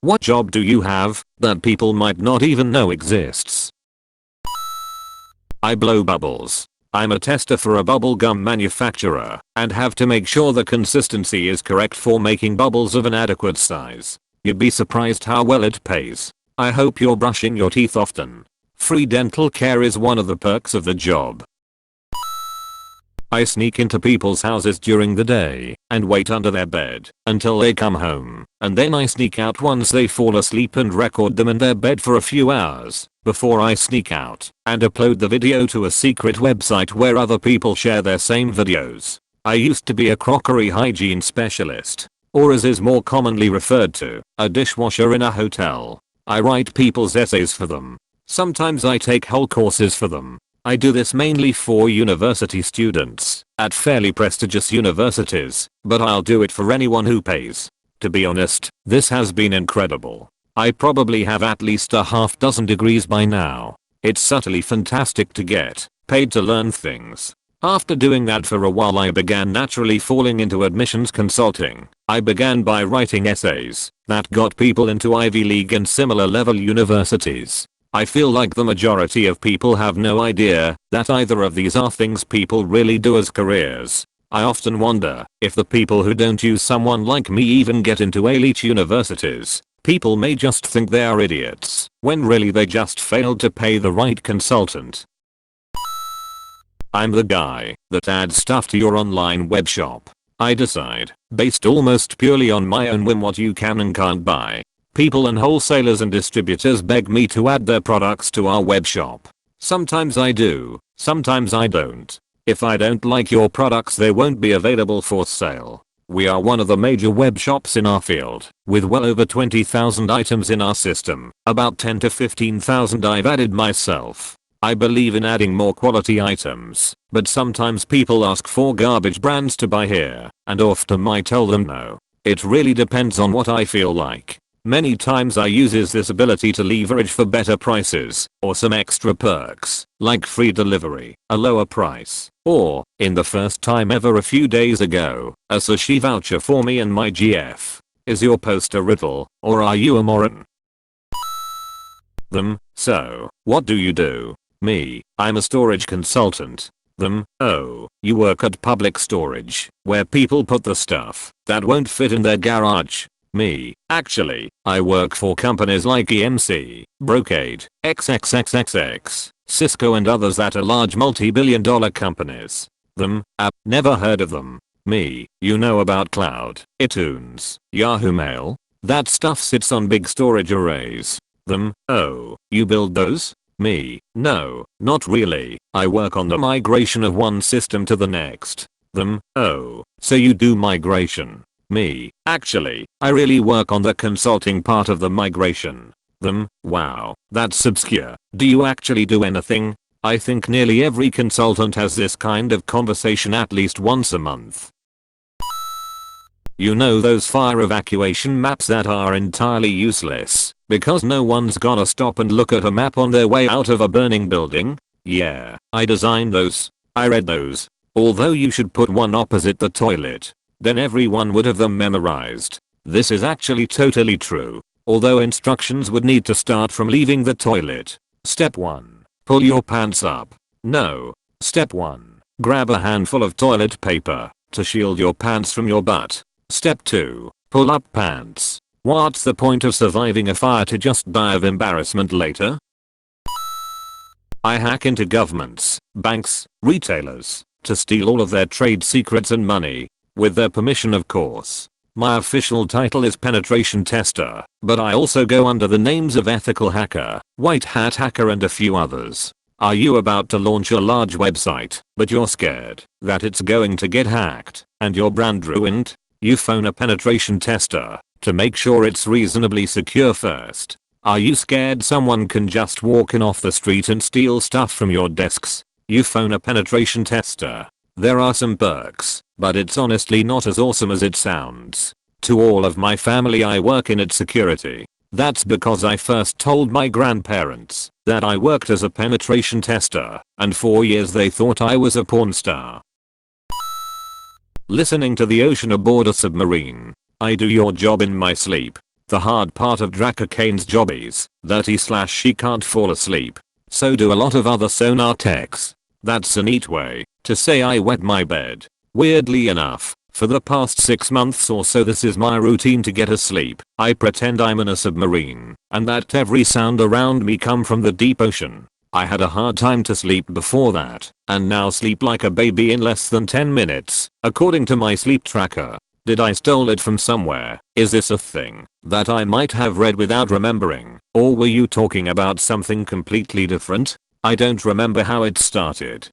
What job do you have that people might not even know exists? I blow bubbles. I'm a tester for a bubble gum manufacturer and have to make sure the consistency is correct for making bubbles of an adequate size. You'd be surprised how well it pays. I hope you're brushing your teeth often. Free dental care is one of the perks of the job. I sneak into people's houses during the day and wait under their bed until they come home, and then I sneak out once they fall asleep and record them in their bed for a few hours before I sneak out and upload the video to a secret website where other people share their same videos. I used to be a crockery hygiene specialist, or as is more commonly referred to, a dishwasher in a hotel. I write people's essays for them. Sometimes I take whole courses for them. I do this mainly for university students at fairly prestigious universities, but I'll do it for anyone who pays. To be honest, this has been incredible. I probably have at least a half dozen degrees by now. It's subtly fantastic to get paid to learn things. After doing that for a while, I began naturally falling into admissions consulting. I began by writing essays that got people into Ivy League and similar level universities. I feel like the majority of people have no idea that either of these are things people really do as careers. I often wonder if the people who don't use someone like me even get into elite universities. People may just think they are idiots, when really they just failed to pay the right consultant. I'm the guy that adds stuff to your online webshop. I decide, based almost purely on my own whim, what you can and can't buy. People and wholesalers and distributors beg me to add their products to our webshop. Sometimes I do, sometimes I don't. If I don't like your products, they won't be available for sale. We are one of the major web shops in our field, with well over 20,000 items in our system. About 10 to 15,000 I've added myself. I believe in adding more quality items, but sometimes people ask for garbage brands to buy here, and often I tell them no. It really depends on what I feel like. Many times I uses this ability to leverage for better prices, or some extra perks, like free delivery, a lower price, or, in the first time ever a few days ago, a sushi voucher for me and my GF. Is your post a riddle, or are you a moron? Them, so, what do you do? Me, I'm a storage consultant. Them, oh, you work at public storage, where people put the stuff that won't fit in their garage. Me, actually, I work for companies like EMC, Brocade, XXXXX, Cisco and others that are large multi-billion-dollar companies. Them, never heard of them. Me, you know about cloud, iTunes, Yahoo Mail? That stuff sits on big storage arrays. Them, oh, you build those? Me, no, not really. I work on the migration of one system to the next. Them, oh, so you do migration. Me, actually, I really work on the consulting part of the migration. Them, wow, that's obscure. Do you actually do anything? I think nearly every consultant has this kind of conversation at least once a month. You know those fire evacuation maps that are entirely useless because no one's gonna stop and look at a map on their way out of a burning building? Yeah, I designed those. I read those. Although you should put one opposite the toilet. Then everyone would have them memorized. This is actually totally true. Although instructions would need to start from leaving the toilet. Step 1. Pull your pants up. No. Step 1. Grab a handful of toilet paper to shield your pants from your butt. Step 2. Pull up pants. What's the point of surviving a fire to just die of embarrassment later? I hack into governments, banks, retailers to steal all of their trade secrets and money. With their permission, of course. My official title is penetration tester, but I also go under the names of ethical hacker, white hat hacker and a few others. Are you about to launch a large website, but you're scared that it's going to get hacked and your brand ruined? You phone a penetration tester to make sure it's reasonably secure first. Are you scared someone can just walk in off the street and steal stuff from your desks? You phone a penetration tester. There are some perks, but it's honestly not as awesome as it sounds. To all of my family, I work in its security. That's because I first told my grandparents that I worked as a penetration tester, and for years they thought I was a porn star. Listening to the ocean aboard a submarine. I do your job in my sleep. The hard part of Draka Kane's job is that he/she can't fall asleep. So do a lot of other sonar techs. That's a neat way to say I wet my bed. Weirdly enough, for the past 6 months or so this is my routine to get asleep. I pretend I'm in a submarine and that every sound around me come from the deep ocean. I had a hard time to sleep before that and now sleep like a baby in less than 10 minutes, according to my sleep tracker. Did I stole it from somewhere? Is this a thing that I might have read without remembering? Or were you talking about something completely different? I don't remember how it started.